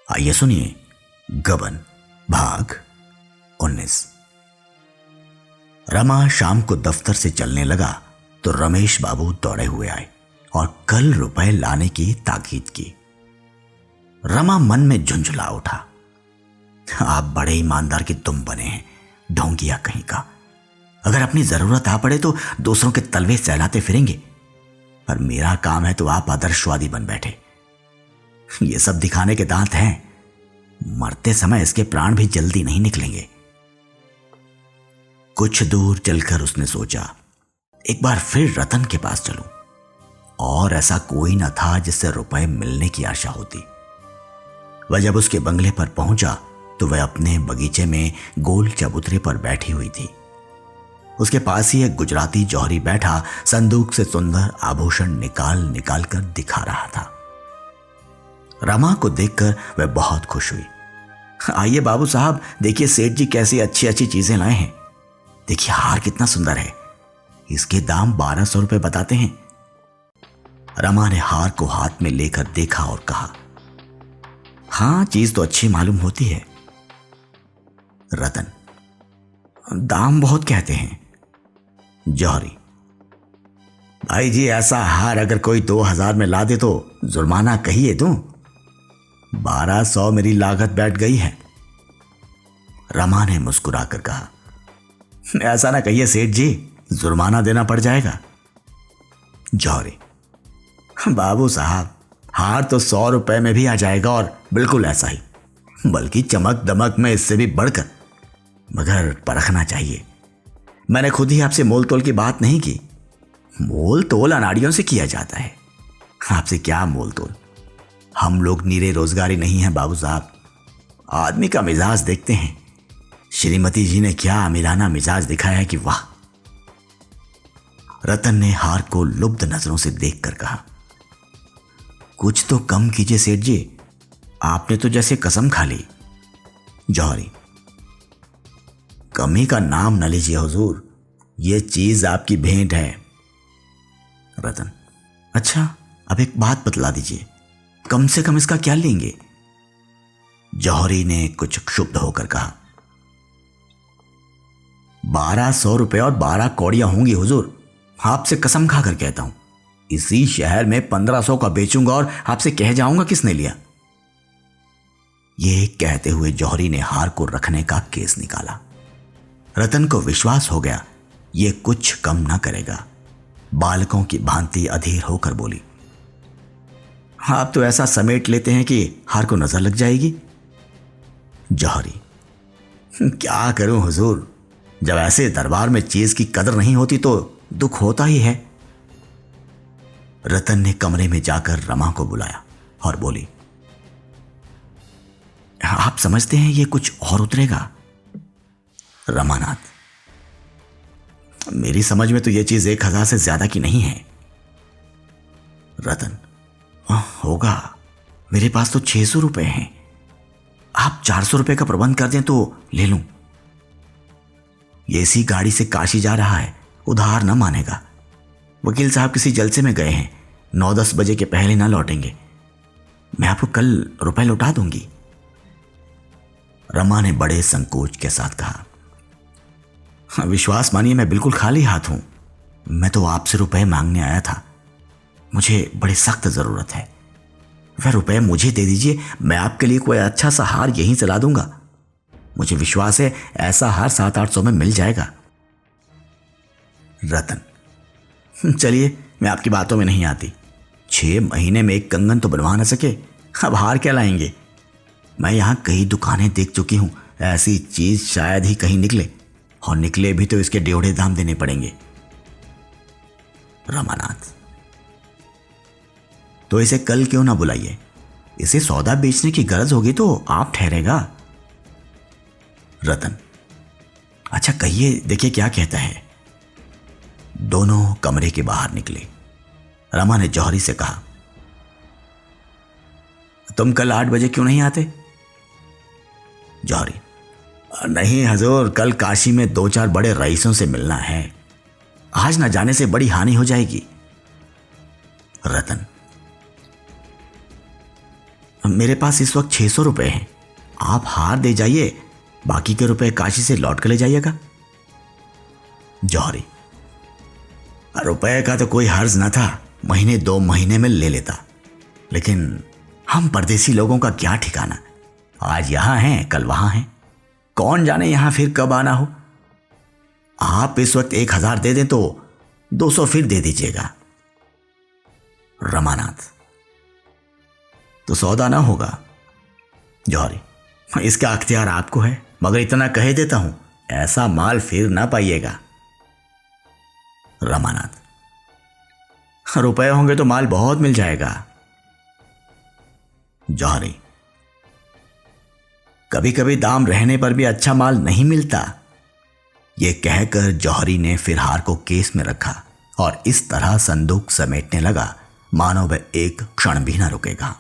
आइए सुनिए गबन भाग 19। रमा शाम को दफ्तर से चलने लगा तो रमेश बाबू दौड़े हुए आए और कल रुपए लाने की ताकीद की। रमा मन में झुंझुला उठा। आप बड़े ईमानदार की तुम बने हैं, ढोंगिया कहीं का। अगर अपनी जरूरत आ पड़े तो दूसरों के तलवे सहलाते फिरेंगे, पर मेरा काम है तो आप आदर्शवादी बन बैठे। ये सब दिखाने के दांत हैं, मरते समय इसके प्राण भी जल्दी नहीं निकलेंगे। कुछ दूर चलकर उसने सोचा, एक बार फिर रतन के पास चलूं, और ऐसा कोई न था जिससे रुपए मिलने की आशा होती। वह जब उसके बंगले पर पहुंचा तो वह अपने बगीचे में गोल चबूतरे पर बैठी हुई थी। उसके पास ही एक गुजराती जौहरी बैठा संदूक से सुंदर आभूषण निकाल निकाल कर दिखा रहा था। रमा को देखकर वह बहुत खुश हुई। आइए बाबू साहब, देखिए सेठ जी कैसी अच्छी अच्छी चीजें लाए हैं। देखिए हार कितना सुंदर है, इसके दाम 1200 रुपए बताते हैं। रमा ने हार को हाथ में लेकर देखा और कहा, हाँ चीज तो अच्छी मालूम होती है। रतन, दाम बहुत कहते हैं। जौहरी, भाई जी ऐसा हार अगर कोई 2000 में ला दे तो जुर्माना कहिए दूं। 1200 मेरी लागत बैठ गई है। रमा ने मुस्कुराकर कहा, ऐसा ना कहिए सेठ जी, जुर्माना देना पड़ जाएगा। जौहरी, बाबू साहब हार तो 100 रुपए में भी आ जाएगा, और बिल्कुल ऐसा ही, बल्कि चमक दमक में इससे भी बढ़कर, मगर परखना चाहिए। मैंने खुद ही आपसे मोल तोल की बात नहीं की। मोल तोल अनाड़ियों से किया जाता है, आपसे क्या मोल तोल। हम लोग नीरे रोजगारी नहीं हैं बाबू साहब, आदमी का मिजाज देखते हैं। श्रीमती जी ने क्या अमीराना मिजाज दिखाया है कि वाह। रतन ने हार को लुब्ध नजरों से देखकर कहा, कुछ तो कम कीजिए सेठ जी, आपने तो जैसे कसम खा ली। जौहरी, कमी का नाम न लीजिए हुजूर, यह चीज आपकी भेंट है। रतन, अच्छा अब एक बात बतला दीजिए, कम से कम इसका क्या लेंगे। जौहरी ने कुछ क्षुब्ध होकर कहा, 1200 रुपए और 12 कौड़ियां होंगी हुजूर, आपसे कसम खाकर कहता हूं। इसी शहर में 1500 का बेचूंगा और आपसे कह जाऊंगा किसने लिया। यह कहते हुए जौहरी ने हार को रखने का केस निकाला। रतन को विश्वास हो गया यह कुछ कम ना करेगा। बालकों की भांति अधीर होकर बोली, आप तो ऐसा समेट लेते हैं कि हार को नजर लग जाएगी। जौहरी, क्या करूं हुजूर, जब ऐसे दरबार में चीज की कदर नहीं होती तो दुख होता ही है। रतन ने कमरे में जाकर रमा को बुलाया और बोली, आप समझते हैं ये कुछ और उतरेगा। रमानाथ, मेरी समझ में तो यह चीज 1000 से ज्यादा की नहीं है। रतन, होगा, मेरे पास तो 600 रुपए हैं, आप 400 रुपए का प्रबंध कर दें तो ले लूं। ये इसी गाड़ी से काशी जा रहा है, उधार न मानेगा। वकील साहब किसी जलसे में गए हैं, 9-10 बजे के पहले ना लौटेंगे। मैं आपको कल रुपए लौटा दूंगी। रमा ने बड़े संकोच के साथ कहा, विश्वास मानिए मैं बिल्कुल खाली हाथ हूं। मैं तो आपसे रुपए मांगने आया था, मुझे बड़ी सख्त जरूरत है। वह रुपए मुझे दे दीजिए, मैं आपके लिए कोई अच्छा सा हार यहीं से ला दूंगा। मुझे विश्वास है ऐसा हार 700-800 में मिल जाएगा। रतन, चलिए मैं आपकी बातों में नहीं आती। 6 महीने में एक कंगन तो बनवा ना सके, अब हार क्या लाएंगे। मैं यहां कई दुकानें देख चुकी हूं, ऐसी चीज शायद ही कहीं निकले, और निकले भी तो इसके डेढ़े दाम देने पड़ेंगे। रमानाथ, तो इसे कल क्यों ना बुलाइए, इसे सौदा बेचने की गरज होगी तो आप ठहरेगा। रतन, अच्छा कहिए, देखिए क्या कहता है। दोनों कमरे के बाहर निकले। रमा ने जौहरी से कहा, तुम कल 8 बजे क्यों नहीं आते। जौहरी, नहीं हजूर, कल काशी में 2-4 बड़े रईसों से मिलना है, आज न जाने से बड़ी हानि हो जाएगी। रतन, मेरे पास इस वक्त 600 रुपए हैं, आप हार दे जाइए, बाकी के रुपए काशी से लौट कर ले जाइएगा। जौहरी, रुपए का तो कोई हर्ज ना था, महीने 2 महीने में ले लेता, लेकिन हम परदेसी लोगों का क्या ठिकाना, आज यहां हैं कल वहां हैं, कौन जाने यहां फिर कब आना हो। आप इस वक्त 1000 दे दें तो 200 फिर दे दीजिएगा। रमानाथ, तो सौदा ना होगा। जौहरी, इसका अख्तियार आपको है, मगर इतना कह देता हूं, ऐसा माल फिर ना पाइएगा। रमानाथ, रुपए होंगे तो माल बहुत मिल जाएगा। जौहरी, कभी कभी दाम रहने पर भी अच्छा माल नहीं मिलता। यह कहकर जौहरी ने फिर हार को केस में रखा और इस तरह संदूक समेटने लगा मानो वह एक क्षण भी न रुकेगा।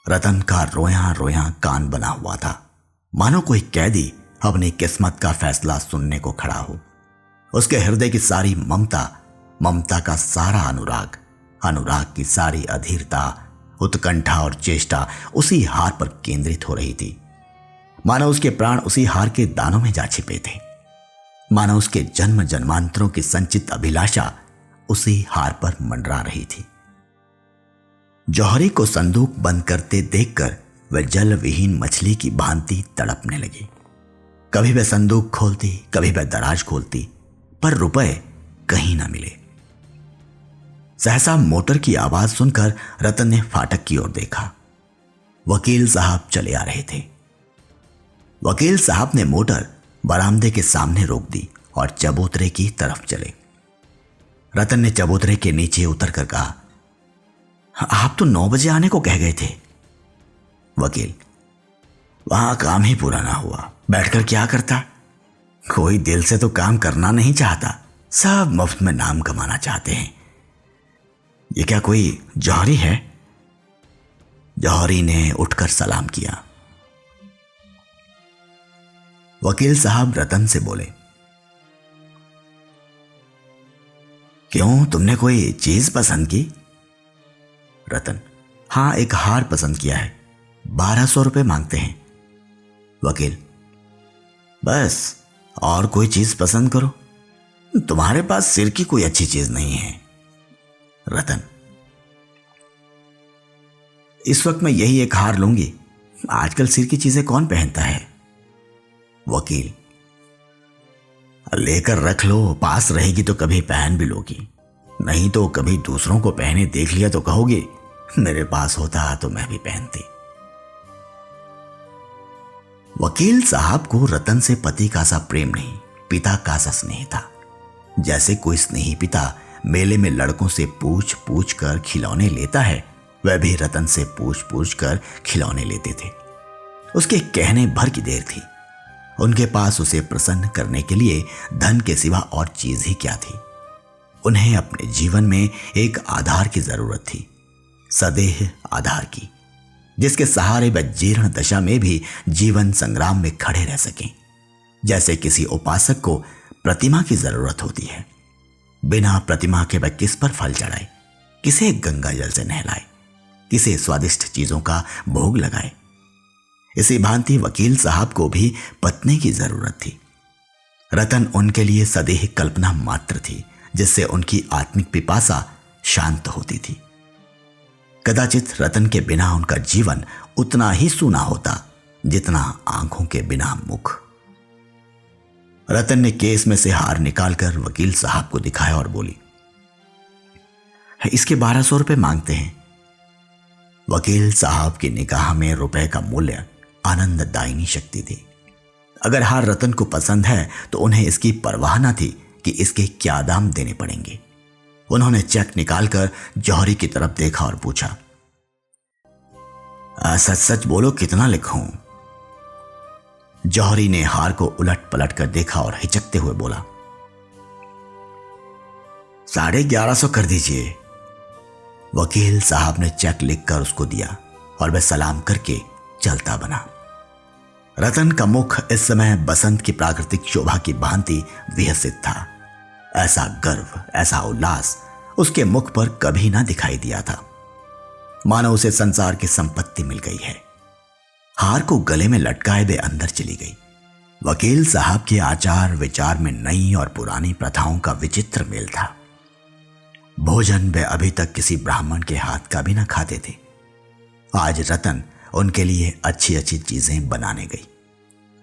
रतन का रोया रोया कान बना हुआ था, मानो कोई कैदी अपनी किस्मत का फैसला सुनने को खड़ा हो। उसके हृदय की सारी ममता, ममता का सारा अनुराग, अनुराग की सारी अधीरता, उत्कंठा और चेष्टा उसी हार पर केंद्रित हो रही थी। मानो उसके प्राण उसी हार के दानों में जा छिपे थे, मानो उसके जन्म जन्मांतरों की संचित अभिलाषा उसी हार पर मंडरा रही थी। जौहरी को संदूक बंद करते देखकर वह जल विहीन मछली की भांति तड़पने लगी। कभी वह संदूक खोलती, कभी वह दराज खोलती, पर रुपए कहीं ना मिले। सहसा मोटर की आवाज सुनकर रतन ने फाटक की ओर देखा। वकील साहब चले आ रहे थे। वकील साहब ने मोटर बरामदे के सामने रोक दी और चबूतरे की तरफ चले। रतन ने चबूतरे के नीचे उतरकर कहा, आप तो 9 बजे आने को कह गए थे। वकील, वहां काम ही पूरा ना हुआ, बैठकर क्या करता। कोई दिल से तो काम करना नहीं चाहता, सब मुफ्त में नाम कमाना चाहते हैं। ये क्या कोई जौहरी है? जौहरी ने उठकर सलाम किया। वकील साहब रतन से बोले, क्यों, तुमने कोई चीज पसंद की? रतन, हां, एक हार पसंद किया है, 1200 रुपए मांगते हैं। वकील, बस, और कोई चीज पसंद करो, तुम्हारे पास सिर की कोई अच्छी चीज नहीं है। रतन, इस वक्त मैं यही एक हार लूंगी, आजकल सिर की चीजें कौन पहनता है। वकील, लेकर रख लो, पास रहेगी तो कभी पहन भी लोगी, नहीं तो कभी दूसरों को पहने देख लिया तो कहोगे मेरे पास होता तो मैं भी पहनती। वकील साहब को रतन से पति का सा प्रेम नहीं, पिता का सा स्नेह था। जैसे कोई स्नेही पिता मेले में लड़कों से पूछ पूछ कर खिलौने लेता है, वह भी रतन से पूछ पूछ कर खिलौने लेते थे। उसके कहने भर की देर थी। उनके पास उसे प्रसन्न करने के लिए धन के सिवा और चीज ही क्या थी। उन्हें अपने जीवन में एक आधार की जरूरत थी, सदेह आधार की, जिसके सहारे वह जीर्ण दशा में भी जीवन संग्राम में खड़े रह सकें। जैसे किसी उपासक को प्रतिमा की जरूरत होती है, बिना प्रतिमा के वह किस पर फल चढ़ाए, किसे गंगा जल से नहलाए, किसे स्वादिष्ट चीजों का भोग लगाए। इसी भांति वकील साहब को भी पत्नी की जरूरत थी। रतन उनके लिए सदेह कल्पना मात्र थी, जिससे उनकी आत्मिक पिपासा शांत होती थी। कदाचित रतन के बिना उनका जीवन उतना ही सूना होता जितना आंखों के बिना मुख। रतन ने केस में से हार निकालकर वकील साहब को दिखाया और बोली, इसके 1200 रुपए मांगते हैं। वकील साहब की निगाह में रुपए का मूल्य आनंददायिनी शक्ति थी। अगर हार रतन को पसंद है तो उन्हें इसकी परवाह न थी कि इसके क्या दाम देने पड़ेंगे। उन्होंने चेक निकालकर जौहरी की तरफ देखा और पूछा, सच सच बोलो, कितना लिखूं? जौहरी ने हार को उलट पलट कर देखा और हिचकते हुए बोला, 1150 कर दीजिए। वकील साहब ने चेक लिखकर उसको दिया और वह सलाम करके चलता बना। रतन का मुख इस समय बसंत की प्राकृतिक शोभा की भांति विहसित था। ऐसा गर्व, ऐसा उल्लास उसके मुख पर कभी ना दिखाई दिया था। मानो उसे संसार की संपत्ति मिल गई है। हार को गले में लटकाए वे अंदर चली गई। वकील साहब के आचार विचार में नई और पुरानी प्रथाओं का विचित्र मेल था। भोजन वे अभी तक किसी ब्राह्मण के हाथ का भी न खाते थे। आज रतन उनके लिए अच्छी अच्छी चीजें बनाने गई।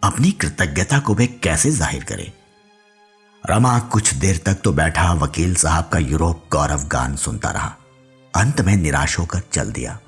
अपनी कृतज्ञता को वे कैसे जाहिर करे। रमा कुछ देर तक तो बैठा वकील साहब का यूरोप गौरव गान सुनता रहा। अंत में निराश होकर चल दिया।